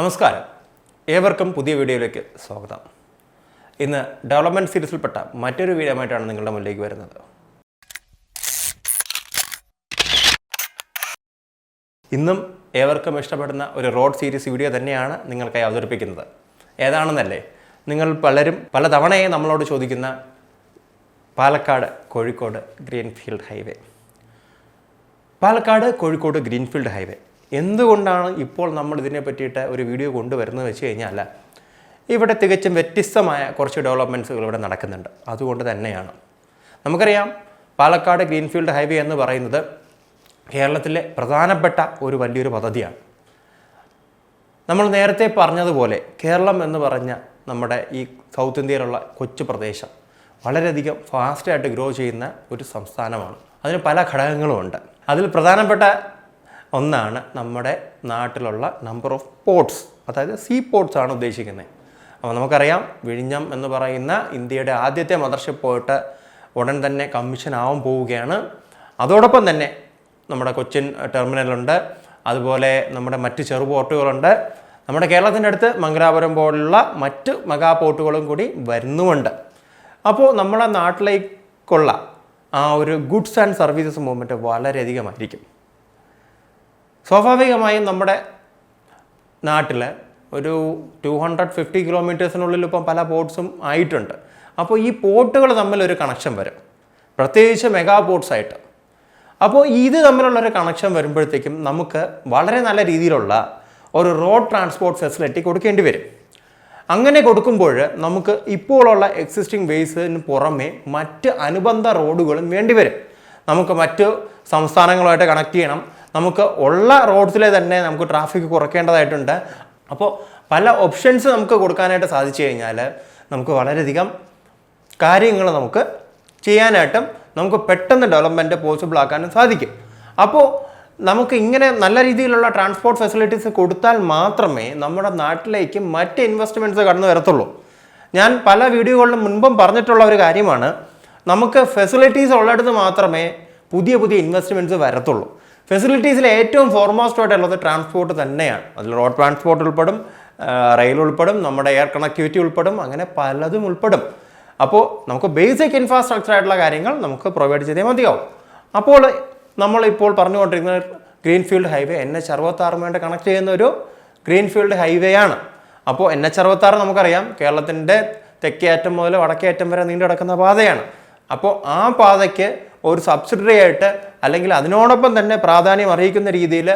നമസ്കാരം, ഏവർക്കും പുതിയ വീഡിയോയിലേക്ക് സ്വാഗതം. ഇന്ന് ഡെവലപ്മെൻറ്റ് സീരീസിൽപ്പെട്ട മറ്റൊരു വീഡിയോ ആയിട്ടാണ് നിങ്ങളുടെ മുന്നിലേക്ക് വരുന്നത്. ഇന്നും ഏവർക്കും ഇഷ്ടപ്പെടുന്ന ഒരു റോഡ് സീരീസ് വീഡിയോ തന്നെയാണ് നിങ്ങൾക്കായി അവതരിപ്പിക്കുന്നത്. ഏതാണെന്നല്ലേ, നിങ്ങൾ പലരും പല തവണയെ നമ്മളോട് ചോദിക്കുന്ന Palakkad Kozhikode greenfield highway. Palakkad Kozhikode greenfield highway എന്തുകൊണ്ടാണ് ഇപ്പോൾ നമ്മൾ ഇതിനെ പറ്റിയിട്ട് ഒരു വീഡിയോ കൊണ്ടുവരുന്നത് വെച്ച് കഴിഞ്ഞാൽ, ഇവിടെ തികച്ചും വ്യത്യസ്തമായ കുറച്ച് ഡെവലപ്മെൻറ്റ്സുകൾ ഇവിടെ നടക്കുന്നുണ്ട്. അതുകൊണ്ട് തന്നെയാണ്. നമുക്കറിയാം, പാലക്കാട് ഗ്രീൻഫീൽഡ് ഹൈവേ എന്ന് പറയുന്നത് കേരളത്തിലെ പ്രധാനപ്പെട്ട ഒരു വലിയൊരു പദ്ധതിയാണ്. നമ്മൾ നേരത്തെ പറഞ്ഞതുപോലെ കേരളം എന്ന് പറഞ്ഞ നമ്മുടെ ഈ സൗത്ത് ഇന്ത്യയിലുള്ള കൊച്ചു പ്രദേശം വളരെയധികം ഫാസ്റ്റായിട്ട് ഗ്രോ ചെയ്യുന്ന ഒരു സംസ്ഥാനമാണ്. അതിന് പല ഘടകങ്ങളുമുണ്ട്. അതിൽ പ്രധാനപ്പെട്ട ഒന്നാണ് നമ്മുടെ നാട്ടിലുള്ള നമ്പർ ഓഫ് പോർട്സ്, അതായത് സീ പോർട്സ് ആണ് ഉദ്ദേശിക്കുന്നത്. അപ്പോൾ നമുക്കറിയാം, വിഴിഞ്ഞം എന്ന് പറയുന്ന ഇന്ത്യയുടെ ആദ്യത്തെ മദർഷിപ്പ് പോയിട്ട് ഉടൻ തന്നെ കമ്മീഷൻ ആവാൻ പോവുകയാണ്. അതോടൊപ്പം തന്നെ നമ്മുടെ കൊച്ചിൻ ടെർമിനലുണ്ട്, അതുപോലെ നമ്മുടെ മറ്റ് ചെറു പോർട്ടുകളുണ്ട്. നമ്മുടെ കേരളത്തിൻ്റെ അടുത്ത് മംഗലാപുരം പോലുള്ള മറ്റ് മെഗാ പോർട്ടുകളും കൂടി വരുന്നുമുണ്ട്. അപ്പോൾ നമ്മുടെ നാട്ടിലേക്കുള്ള ആ ഒരു ഗുഡ്സ് ആൻഡ് സർവീസസ് മൂവ്മെൻറ്റ് വളരെയധികമായിരിക്കും. സ്വാഭാവികമായും നമ്മുടെ നാട്ടിൽ ഒരു 250 കിലോമീറ്റേഴ്സിനുള്ളിൽ ഇപ്പം പല പോർട്ട്സും ആയിട്ടുണ്ട്. അപ്പോൾ ഈ പോർട്ടുകൾ തമ്മിലൊരു കണക്ഷൻ വരും, പ്രത്യേകിച്ച് മെഗാ പോർട്ട്സ് ആയിട്ട്. അപ്പോൾ ഇത് തമ്മിലുള്ളൊരു കണക്ഷൻ വരുമ്പോഴത്തേക്കും നമുക്ക് വളരെ നല്ല രീതിയിലുള്ള ഒരു റോഡ് ട്രാൻസ്പോർട്ട് ഫെസിലിറ്റി കൊടുക്കേണ്ടി വരും. അങ്ങനെ കൊടുക്കുമ്പോൾ നമുക്ക് ഇപ്പോഴുള്ള എക്സിസ്റ്റിംഗ് വേസിന് പുറമെ മറ്റ് അനുബന്ധ റോഡുകളും വേണ്ടി വരും. നമുക്ക് മറ്റ് സംസ്ഥാനങ്ങളുമായിട്ട് കണക്ട് ചെയ്യണം. നമുക്ക് ഉള്ള റോഡ്സിലെ തന്നെ നമുക്ക് ട്രാഫിക് കുറയ്ക്കേണ്ടതായിട്ടുണ്ട്. അപ്പോൾ പല ഓപ്ഷൻസ് നമുക്ക് കൊടുക്കാനായിട്ട് സാധിച്ചു കഴിഞ്ഞാൽ നമുക്ക് വളരെയധികം കാര്യങ്ങൾ നമുക്ക് ചെയ്യാനായിട്ടും നമുക്ക് പെട്ടെന്ന് ഡെവലപ്മെൻറ്റ് പോസിബിൾ ആക്കാനും സാധിക്കും. അപ്പോൾ നമുക്ക് ഇങ്ങനെ നല്ല രീതിയിലുള്ള ട്രാൻസ്പോർട്ട് ഫെസിലിറ്റീസ് കൊടുത്താൽ മാത്രമേ നമ്മുടെ നാട്ടിലേക്ക് മറ്റ് ഇൻവെസ്റ്റ്മെൻറ്റ്സ് കടന്നു വരത്തുള്ളൂ. ഞാൻ പല വീഡിയോകളിലും മുൻപും പറഞ്ഞിട്ടുള്ള ഒരു കാര്യമാണ്, നമുക്ക് ഫെസിലിറ്റീസ് ഉള്ളിടത്ത് മാത്രമേ പുതിയ ഇൻവെസ്റ്റ്മെൻറ്റ്സ് വരത്തുള്ളൂ. ഫെസിലിറ്റീസിൽ ഏറ്റവും ഫോർമോസ്റ്റ് ആയിട്ടുള്ളത് ട്രാൻസ്പോർട്ട് തന്നെയാണ്. അതിൽ റോഡ് ട്രാൻസ്പോർട്ട് ഉൾപ്പെടും, റെയിൽ ഉൾപ്പെടും, നമ്മുടെ എയർ കണക്ടിവിറ്റി ഉൾപ്പെടും, അങ്ങനെ പലതും ഉൾപ്പെടും. അപ്പോൾ നമുക്ക് ബേസിക് ഇൻഫ്രാസ്ട്രക്ചർ ആയിട്ടുള്ള കാര്യങ്ങൾ നമുക്ക് പ്രൊവൈഡ് ചെയ്തേ മതിയാവും. അപ്പോൾ നമ്മളിപ്പോൾ പറഞ്ഞുകൊണ്ടിരിക്കുന്ന ഗ്രീൻഫീൽഡ് ഹൈവേ NH-66 കണക്ട് ചെയ്യുന്ന ഒരു ഗ്രീൻഫീൽഡ് ഹൈവേ ആണ്. അപ്പോൾ NH-66 നമുക്കറിയാം കേരളത്തിൻ്റെ തെക്കേ അറ്റം മുതൽ വടക്കേ അറ്റം വരെ നീണ്ടു കിടക്കുന്ന പാതയാണ്. അപ്പോൾ ആ പാതയ്ക്ക് ഒരു സബ്സിഡറി ആയിട്ട്, അല്ലെങ്കിൽ അതിനോടൊപ്പം തന്നെ പ്രാധാന്യം അർഹിക്കുന്ന രീതിയിൽ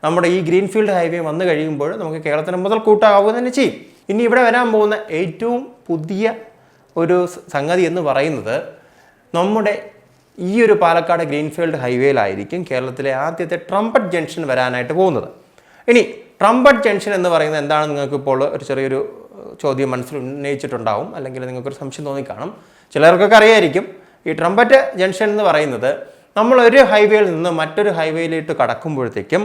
നമ്മുടെ ഈ ഗ്രീൻഫീൽഡ് ഹൈവേ വന്നു കഴിയുമ്പോൾ നമുക്ക് കേരളത്തിന് മുതൽ കൂട്ടാവുക തന്നെ ചെയ്യും. ഇനി ഇവിടെ വരാൻ പോകുന്ന ഏറ്റവും പുതിയ ഒരു സംഗതി എന്ന് പറയുന്നത്, നമ്മുടെ ഈ ഒരു പാലക്കാട് ഗ്രീൻഫീൽഡ് ഹൈവേയിലായിരിക്കും കേരളത്തിലെ ആദ്യത്തെ ട്രംപറ്റ് ജംഗ്ഷൻ വരാനായിട്ട് പോകുന്നത്. ഇനി ട്രംപറ്റ് ജംഗ്ഷൻ എന്ന് പറയുന്നത് എന്താണെന്ന് നിങ്ങൾക്ക് ഇപ്പോൾ ഒരു ചെറിയൊരു ചോദ്യം മനസ്സിൽ ഉന്നയിച്ചിട്ടുണ്ടാവും, അല്ലെങ്കിൽ നിങ്ങൾക്കൊരു സംശയം തോന്നിക്കാണും. ചിലർക്കൊക്കെ അറിയായിരിക്കും. ഈ ട്രംപറ്റ് ജംഗ്ഷൻ എന്ന് പറയുന്നത്, നമ്മളൊരു ഹൈവേയിൽ നിന്ന് മറ്റൊരു ഹൈവേയിലേക്ക് കടക്കുമ്പോഴത്തേക്കും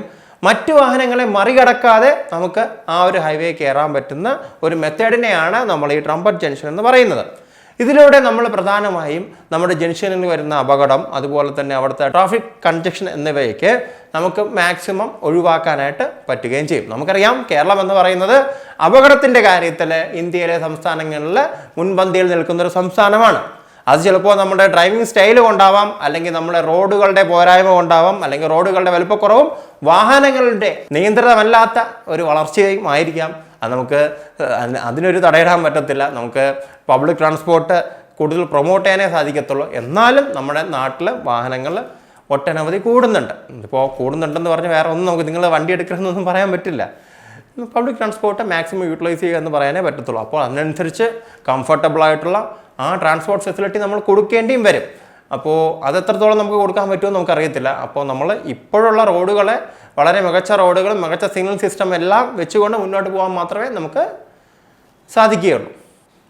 മറ്റു വാഹനങ്ങളെ മറികടക്കാതെ നമുക്ക് ആ ഒരു ഹൈവേ കയറാൻ പറ്റുന്ന ഒരു മെത്തേഡിനെയാണ് നമ്മൾ ഈ ട്രംപറ്റ് ജംഗ്ഷൻ എന്ന് പറയുന്നത്. ഇതിലൂടെ നമ്മൾ പ്രധാനമായും നമ്മുടെ ജംഗ്ഷനിൽ വരുന്ന അപകടം, അതുപോലെ തന്നെ അവിടുത്തെ ട്രാഫിക് കൺജക്ഷൻ എന്നിവയൊക്കെ നമുക്ക് മാക്സിമം ഒഴിവാക്കാനായിട്ട് പറ്റുകയും ചെയ്യും. നമുക്കറിയാം, കേരളം എന്ന് പറയുന്നത് അപകടത്തിൻ്റെ കാര്യത്തിൽ ഇന്ത്യയിലെ സംസ്ഥാനങ്ങളിൽ മുൻപന്തിയിൽ നിൽക്കുന്നൊരു സംസ്ഥാനമാണ്. അത് ചിലപ്പോൾ നമ്മുടെ ഡ്രൈവിംഗ് സ്റ്റൈൽ കൊണ്ടാവാം, അല്ലെങ്കിൽ നമ്മുടെ റോഡുകളുടെ പോരായ്മ കൊണ്ടാവാം, അല്ലെങ്കിൽ റോഡുകളുടെ വലുപ്പക്കുറവും വാഹനങ്ങളുടെ നിയന്ത്രിതമല്ലാത്ത ഒരു വളർച്ചയും ആയിരിക്കാം. അത് നമുക്ക് അതിനൊരു തടയിടാൻ പറ്റത്തില്ല. നമുക്ക് പബ്ലിക് ട്രാൻസ്പോർട്ട് കൂടുതൽ പ്രൊമോട്ട് ചെയ്യാനേ സാധിക്കത്തുള്ളൂ. എന്നാലും നമ്മുടെ നാട്ടിൽ വാഹനങ്ങൾ ഒട്ടനവധി കൂടുന്നുണ്ട്. ഇപ്പോൾ കൂടുന്നുണ്ടെന്ന് പറഞ്ഞ് വേറെ ഒന്നും നമുക്ക് നിങ്ങൾ വണ്ടി എടുക്കണമെന്നൊന്നും പറയാൻ പറ്റില്ല. പബ്ലിക് ട്രാൻസ്പോർട്ട് മാക്സിമം യൂട്ടിലൈസ് ചെയ്യുക എന്ന് പറയാനേ പറ്റത്തുള്ളൂ. അപ്പോൾ അതിനനുസരിച്ച് കംഫർട്ടബിൾ ആയിട്ടുള്ള ആ ട്രാൻസ്പോർട്ട് ഫെസിലിറ്റി നമ്മൾ കൊടുക്കേണ്ടിയും വരും. അപ്പോൾ അത് എത്രത്തോളം നമുക്ക് കൊടുക്കാൻ പറ്റുമെന്ന് നമുക്കറിയത്തില്ല. അപ്പോൾ നമ്മൾ ഇപ്പോഴുള്ള റോഡുകളെ വളരെ മികച്ച റോഡുകളും മികച്ച സിഗ്നൽ സിസ്റ്റം എല്ലാം വെച്ചുകൊണ്ട് മുന്നോട്ട് പോകാൻ മാത്രമേ നമുക്ക് സാധിക്കുകയുള്ളൂ.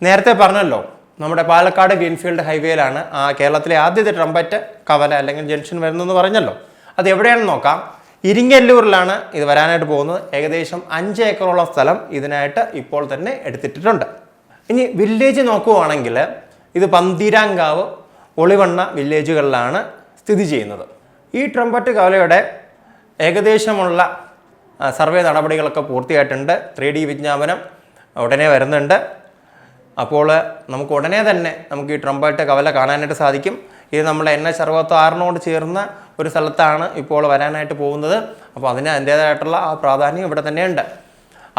നേരത്തെ പറഞ്ഞല്ലോ, നമ്മുടെ പാലക്കാട് ഗ്രീൻഫീൽഡ് ഹൈവേയിലാണ് ആ കേരളത്തിലെ ആദ്യത്തെ ട്രംപറ്റ് കവല അല്ലെങ്കിൽ ജംഗ്ഷൻ വരുന്നതെന്ന് പറഞ്ഞല്ലോ. അത് എവിടെയാണെന്ന് നോക്കാം. ഇരിങ്ങല്ലൂരിലാണ് ഇത് വരാനായിട്ട് പോകുന്നത്. ഏകദേശം 5 ഏക്കറോളം സ്ഥലം ഇതിനായിട്ട് ഇപ്പോൾ തന്നെ എടുത്തിട്ടുണ്ട്. ഇനി വില്ലേജ് നോക്കുകയാണെങ്കിൽ ഇത് പന്തീരാങ്കാവ്, ഒളിവണ്ണ വില്ലേജുകളിലാണ് സ്ഥിതി ചെയ്യുന്നത്. ഈ ട്രംപറ്റ് കവലയുടെ ഏകദേശമുള്ള സർവേ നടപടികളൊക്കെ പൂർത്തിയായിട്ടുണ്ട്. 3D വിജ്ഞാപനം ഉടനെ വരുന്നുണ്ട്. അപ്പോൾ നമുക്ക് ഉടനെ തന്നെ നമുക്ക് ഈ ട്രംപറ്റ് കവല കാണാനായിട്ട് സാധിക്കും. ഇത് നമ്മുടെ NH66 ചേർന്ന ഒരു സ്ഥലത്താണ് ഇപ്പോൾ വരാനായിട്ട് പോകുന്നത്. അപ്പോൾ അതിന് അതിൻ്റേതായിട്ടുള്ള ആ പ്രാധാന്യം ഇവിടെ തന്നെയുണ്ട്.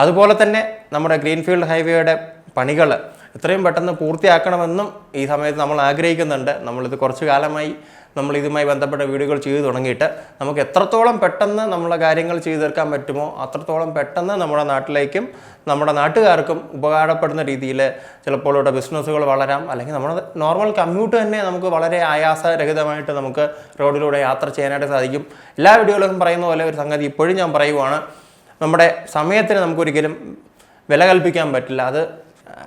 അതുപോലെ തന്നെ നമ്മുടെ ഗ്രീൻഫീൽഡ് ഹൈവേയുടെ പണികൾ എത്രയും പെട്ടെന്ന് പൂർത്തിയാക്കണമെന്നും ഈ സമയത്ത് നമ്മൾ ആഗ്രഹിക്കുന്നുണ്ട്. നമ്മളിത് കുറച്ച് കാലമായി നമ്മൾ ഇതുമായി ബന്ധപ്പെട്ട വീഡിയോകൾ ചെയ്തു തുടങ്ങിയിട്ട് നമുക്ക് എത്രത്തോളം പെട്ടെന്ന് നമ്മളെ കാര്യങ്ങൾ ചെയ്തു തീർക്കാൻ പറ്റുമോ അത്രത്തോളം പെട്ടെന്ന് നമ്മുടെ നാട്ടിലേക്കും നമ്മുടെ നാട്ടുകാർക്കും ഉപകാരപ്പെടുന്ന രീതിയിൽ ചിലപ്പോൾ ഇവിടെ ബിസിനസ്സുകൾ വളരാം, അല്ലെങ്കിൽ നമ്മുടെ നോർമൽ കമ്മ്യൂട്ട് തന്നെ നമുക്ക് വളരെ ആയാസരഹിതമായിട്ട് നമുക്ക് റോഡിലൂടെ യാത്ര ചെയ്യാനായിട്ട് സാധിക്കും. എല്ലാ വീഡിയോയിലും പറയുന്ന പോലെ ഒരു സംഗതി ഇപ്പോഴും ഞാൻ പറയുവാണ്, നമ്മുടെ സമയത്തിന് നമുക്കൊരിക്കലും വില കൽപ്പിക്കാൻ പറ്റില്ല.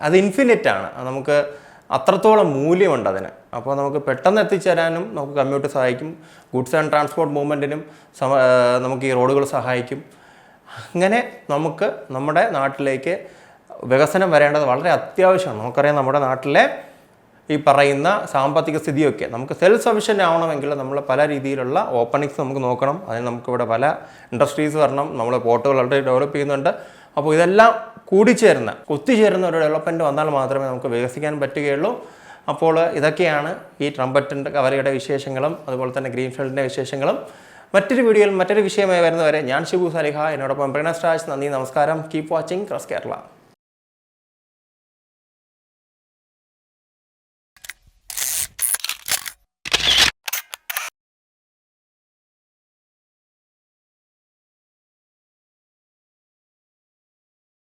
അത് ഇൻഫിനിറ്റാണ്. നമുക്ക് അത്രത്തോളം മൂല്യമുണ്ട് അതിന്. അപ്പോൾ നമുക്ക് പെട്ടെന്ന് എത്തിച്ചേരാനും നമുക്ക് കമ്മ്യൂട്ട് സഹായിക്കും. ഗുഡ്സ് ആൻഡ് ട്രാൻസ്പോർട്ട് മൂവ്മെൻറ്റിനും നമുക്ക് ഈ റോഡുകൾ സഹായിക്കും. അങ്ങനെ നമുക്ക് നമ്മുടെ നാട്ടിലേക്ക് വികസനം വരേണ്ടത് വളരെ അത്യാവശ്യമാണ്. നമുക്കറിയാം നമ്മുടെ നാട്ടിലെ ഈ പറയുന്ന സാമ്പത്തിക സ്ഥിതിയൊക്കെ നമുക്ക് സെൽഫ് സഫിഷ്യൻ്റ് ആവണമെങ്കിൽ നമ്മൾ പല രീതിയിലുള്ള ഓപ്പണിങ്സ് നമുക്ക് നോക്കണം. അതിന് നമുക്കിവിടെ പല ഇൻഡസ്ട്രീസ് വരണം. നമ്മൾ പോർട്ടുകൾ ഓൾറെഡി ഡെവലപ്പ് ചെയ്യുന്നുണ്ട്. അപ്പോൾ ഇതെല്ലാം ഒത്തുചേരുന്ന ഒരു ഡെവലപ്മെൻറ്റ് വന്നാൽ മാത്രമേ നമുക്ക് വികസിക്കാൻ പറ്റുകയുള്ളൂ. അപ്പോൾ ഇതൊക്കെയാണ് ഈ ട്രംപറ്റിൻ്റെ കവലയുടെ വിശേഷങ്ങളും അതുപോലെ തന്നെ ഗ്രീൻഫീൽഡിൻ്റെ വിശേഷങ്ങളും. മറ്റൊരു വീഡിയോയിൽ മറ്റൊരു വിഷയമായി വരുന്നവരെ ഞാൻ ഷിബു സാലിഹ, എന്നോടൊപ്പം പ്രണസ് രാജ്. നന്ദി, നമസ്കാരം. Keep watching cross Kerala.